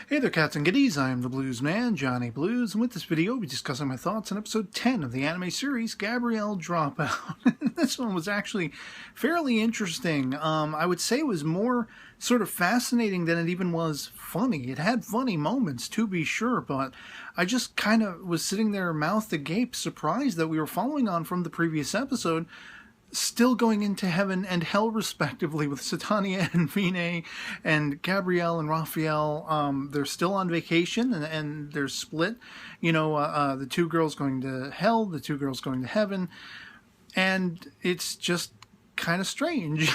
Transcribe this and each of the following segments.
Hey there, cats and kitties. I am the Blues Man, Johnny Blues, and with this video, we'll be discussing my thoughts on episode 10 of the anime series, Gabriel DropOut. This one was actually fairly interesting. I would say it was more sort of fascinating than it even was funny. It had funny moments, to be sure, but I just kind of was sitting there, mouth agape, surprised that we were following on from the previous episode, still going into heaven and hell respectively with Satania and Vinay and Gabrielle and Raphael. They're still on vacation and they're split. The two girls going to hell, the two girls going to heaven. And it's just kind of strange.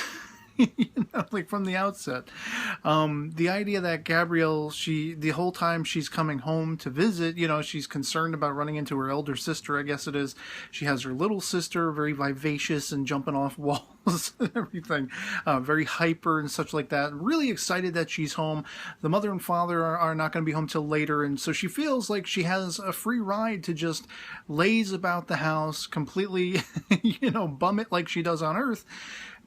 Like from the outset. The idea that Gabrielle, the whole time she's coming home to visit, she's concerned about running into her elder sister, I guess it is. She has her little sister, very vivacious and jumping off walls and everything. Very hyper and such like that. Really excited that she's home. The mother and father are not going to be home till later, and so she feels like she has a free ride to just laze about the house, completely, bum it like she does on Earth.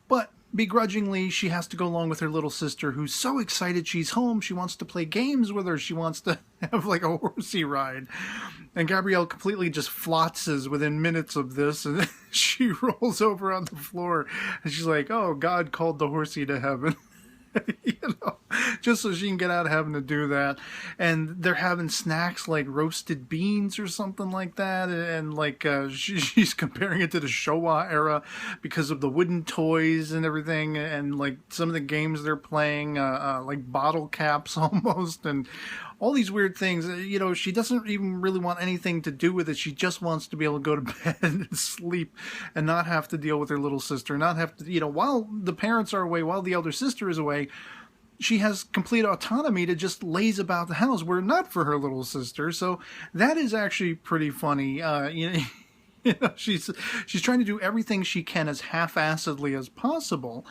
But begrudgingly, she has to go along with her little sister, who's so excited she's home. She wants to play games with her. She wants to have like a horsey ride. And Gabrielle completely just floatses within minutes of this, and she rolls over on the floor. And she's like, oh, God called the horsey to heaven. Just so she can get out of having to do that. And they're having snacks like roasted beans or something like that, and like she's comparing it to the Showa era because of the wooden toys and everything, and like some of the games they're playing, like bottle caps almost, and all these weird things. She doesn't even really want anything to do with it. She just wants to be able to go to bed and sleep and not have to deal with her little sister, not have to, while the parents are away, while the elder sister is away, she has complete autonomy to just laze about the house, where not for her little sister. So that is actually pretty funny. She's trying to do everything she can as half-assedly as possible.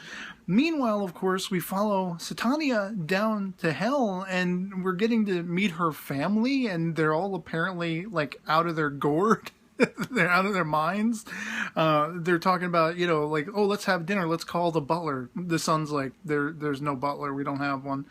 Meanwhile, of course, we follow Satania down to hell, and we're getting to meet her family, and they're all apparently like out of their gourd. They're out of their minds. They're talking about, like, oh, let's have dinner. Let's call the butler. The son's like, there's no butler. We don't have one.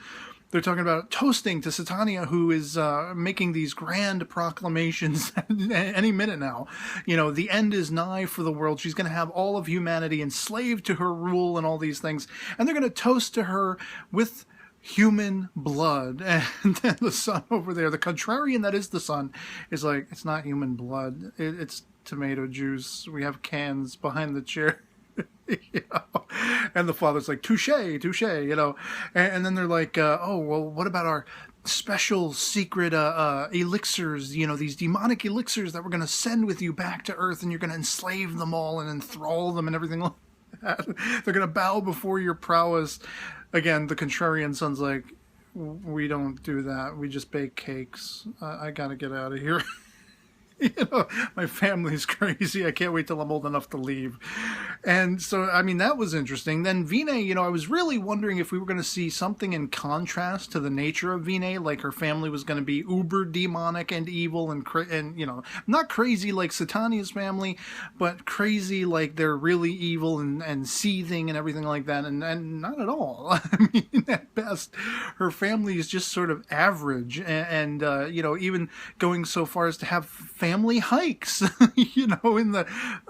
They're talking about toasting to Satania, who is making these grand proclamations any minute now. The end is nigh for the world. She's going to have all of humanity enslaved to her rule and all these things. And they're going to toast to her with human blood. And then the son over there, the contrarian that is the son, is like, it's not human blood. It's tomato juice. We have cans behind the chair. And the father's like, touche, and then they're like, oh, well, what about our special secret elixirs, these demonic elixirs that we're going to send with you back to Earth, and you're going to enslave them all and enthrall them and everything like that. They're going to bow before your prowess. Again, the contrarian son's like, we don't do that. We just bake cakes. I got to get out of here. My family's crazy. I can't wait till I'm old enough to leave. And so, that was interesting. Then Vinay, I was really wondering if we were going to see something in contrast to the nature of Vinay, like her family was going to be uber demonic and evil and not crazy like Satania's family, but crazy like they're really evil and seething and everything like that. And not at all. At best, her family is just sort of average, and even going so far as to have family hikes, in the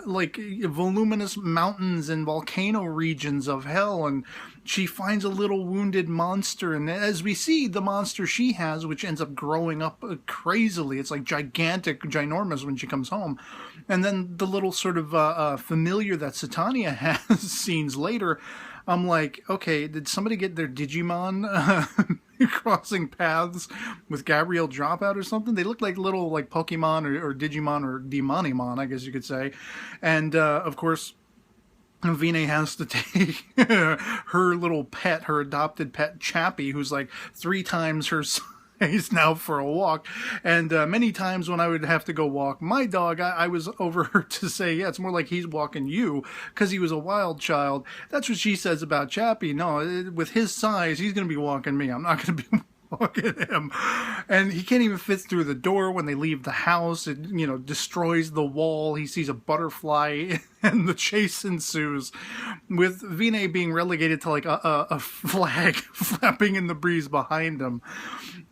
like voluminous mountains and volcano regions of hell. And she finds a little wounded monster, and as we see, the monster she has, which ends up growing up crazily, it's like ginormous when she comes home. And then the little sort of familiar that Satania has scenes later, I'm like, okay, did somebody get their Digimon crossing paths with Gabriel DropOut or something? They look like little like Pokemon or Digimon or Demonimon, I guess you could say. And of course, Vinay has to take her little pet, her adopted pet Chappie, who's like 3 times her size now, for a walk. And many times when I would have to go walk my dog, I was overheard to say, yeah, it's more like he's walking you because he was a wild child. That's what she says about Chappie. No, with his size, he's going to be walking me. I'm not going to be Look at him. And he can't even fit through the door when they leave the house. It, destroys the wall. He sees a butterfly and the chase ensues with Vinay being relegated to like a flag flapping in the breeze behind him.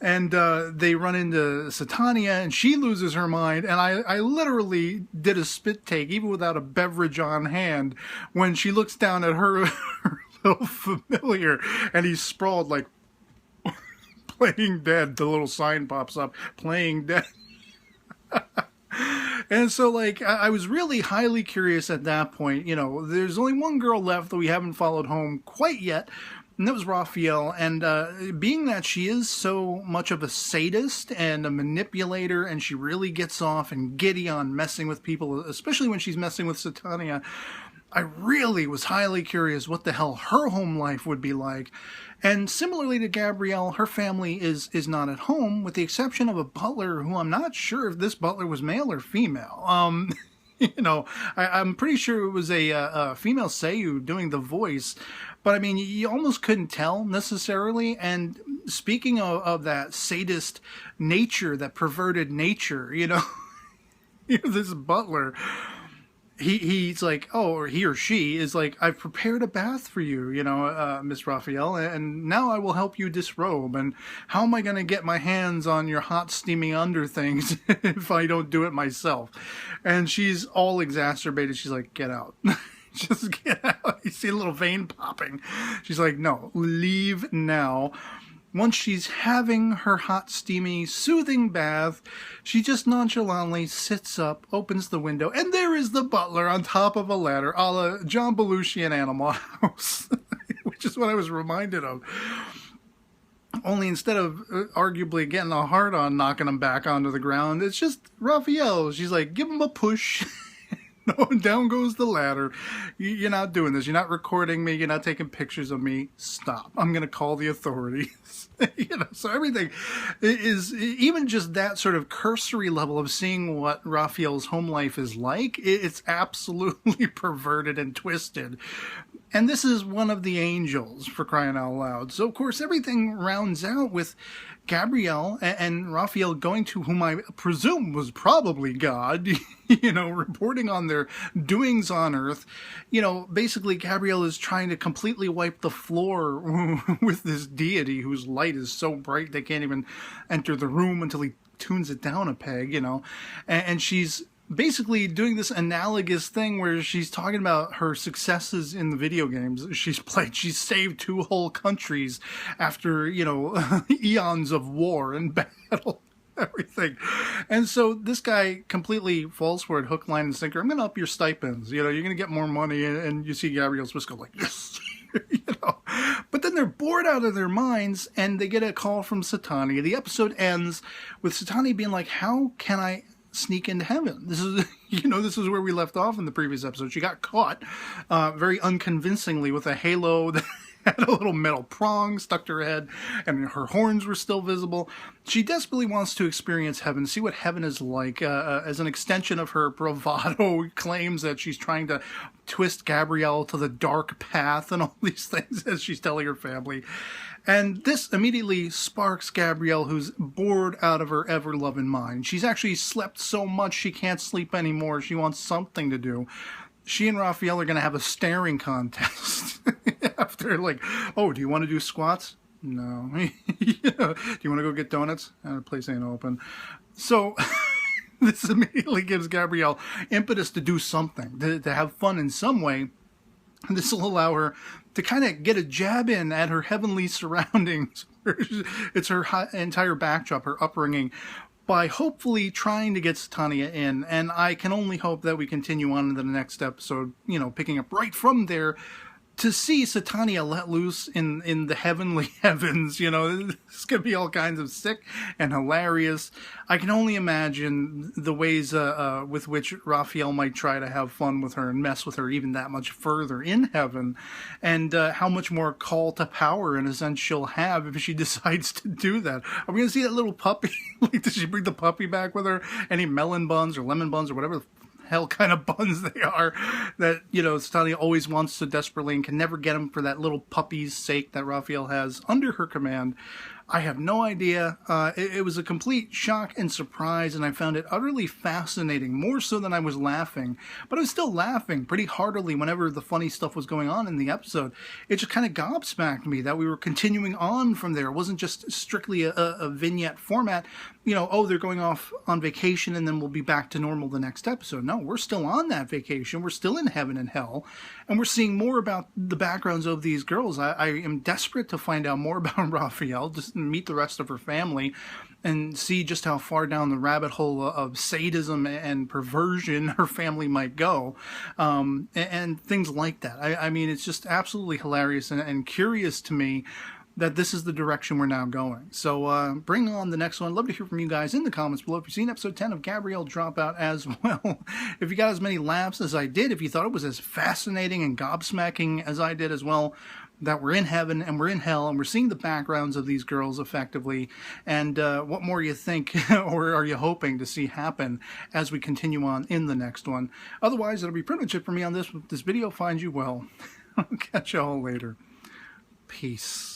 And they run into Satania and she loses her mind. And I literally did a spit take, even without a beverage on hand, when she looks down at her little familiar and he's sprawled like playing dead. The little sign pops up, playing dead. And so, like, I was really highly curious at that point. There's only one girl left that we haven't followed home quite yet, and that was Raphael. And being that she is so much of a sadist and a manipulator, and she really gets off and giddy on messing with people, especially when she's messing with Satania, I really was highly curious what the hell her home life would be like. And similarly to Gabrielle, her family is not at home, with the exception of a butler who I'm not sure if this butler was male or female. I'm pretty sure it was a female Seiyu doing the voice, but I mean, you almost couldn't tell necessarily. And speaking of that sadist nature, that perverted nature, this butler, he's like, or he or she is like, I've prepared a bath for you, Miss Raphael, and now I will help you disrobe. And how am I going to get my hands on your hot, steaming under things if I don't do it myself? And she's all exacerbated. She's like, get out. Just get out. You see a little vein popping. She's like, no, leave now. Once she's having her hot, steamy, soothing bath, she just nonchalantly sits up, opens the window, and there is the butler on top of a ladder, a la John Belushi in Animal House, which is what I was reminded of. Only instead of arguably getting a hard-on, knocking him back onto the ground, it's just Raphael. She's like, give him a push. No, down goes the ladder. You're not doing this. You're not recording me. You're not taking pictures of me. Stop. I'm going to call the authorities. So everything is, even just that sort of cursory level of seeing what Raphael's home life is like, it's absolutely perverted and twisted. And this is one of the angels, for crying out loud. So, of course, everything rounds out with Gabrielle and Raphael going to whom I presume was probably God, reporting on their doings on Earth. Basically Gabrielle is trying to completely wipe the floor with this deity whose light is so bright they can't even enter the room until he tunes it down a peg, and she's basically doing this analogous thing where she's talking about her successes in the video games she's played. She's saved 2 whole countries after, eons of war and battle, everything. And so this guy completely falls for it, hook, line, and sinker. I'm going to up your stipends. You're going to get more money. And you see Gabrielle supposed to go like, yes. But then they're bored out of their minds and they get a call from Satania. The episode ends with Satania being like, how can I sneak into heaven? This is where we left off in the previous episode. She got caught very unconvincingly with a halo that had a little metal prong stuck to her head and her horns were still visible. She desperately wants to experience heaven, see what heaven is like, as an extension of her bravado claims that she's trying to twist Gabrielle to the dark path and all these things as she's telling her family. And this immediately sparks Gabrielle, who's bored out of her ever-loving mind. She's actually slept so much she can't sleep anymore. She wants something to do. She and Raphael are going to have a staring contest. After, like, oh, do you want to do squats? No. Do you want to go get donuts? The place ain't open. So this immediately gives Gabrielle impetus to do something, to have fun in some way. And this will allow her to kind of get a jab in at her heavenly surroundings. It's her entire backdrop, her upbringing, by hopefully trying to get Satania in. And I can only hope that we continue on into the next episode, picking up right from there, to see Satania let loose in the heavenly heavens. This could be all kinds of sick and hilarious. I can only imagine the ways with which Raphael might try to have fun with her and mess with her even that much further in heaven, and how much more call to power, in a sense, she'll have if she decides to do that. Are we going to see that little puppy? Like, does she bring the puppy back with her? Any melon buns or lemon buns or whatever the hell kind of buns they are that, Satania always wants so desperately and can never get them for that little puppy's sake that Raphael has under her command. I have no idea. It was a complete shock and surprise, and I found it utterly fascinating, more so than I was laughing. But I was still laughing pretty heartily whenever the funny stuff was going on in the episode. It just kind of gobsmacked me that we were continuing on from there. It wasn't just strictly a vignette format. You know, oh, they're going off on vacation and then we'll be back to normal the next episode. No, we're still on that vacation. We're still in heaven and hell. And we're seeing more about the backgrounds of these girls. I am desperate to find out more about Raphael, just meet the rest of her family and see just how far down the rabbit hole of sadism and perversion her family might go, and things like that. I mean, it's just absolutely hilarious and curious to me that this is the direction we're now going. So bring on the next one. Love to hear from you guys in the comments below. If you've seen episode 10 of Gabriel DropOut as well, if you got as many laughs as I did, if you thought it was as fascinating and gobsmacking as I did as well, that we're in heaven and we're in hell and we're seeing the backgrounds of these girls effectively, and what more you think or are you hoping to see happen as we continue on in the next one. Otherwise, that'll be pretty much it for me on this. If this video finds you well, I'll catch you all later. Peace.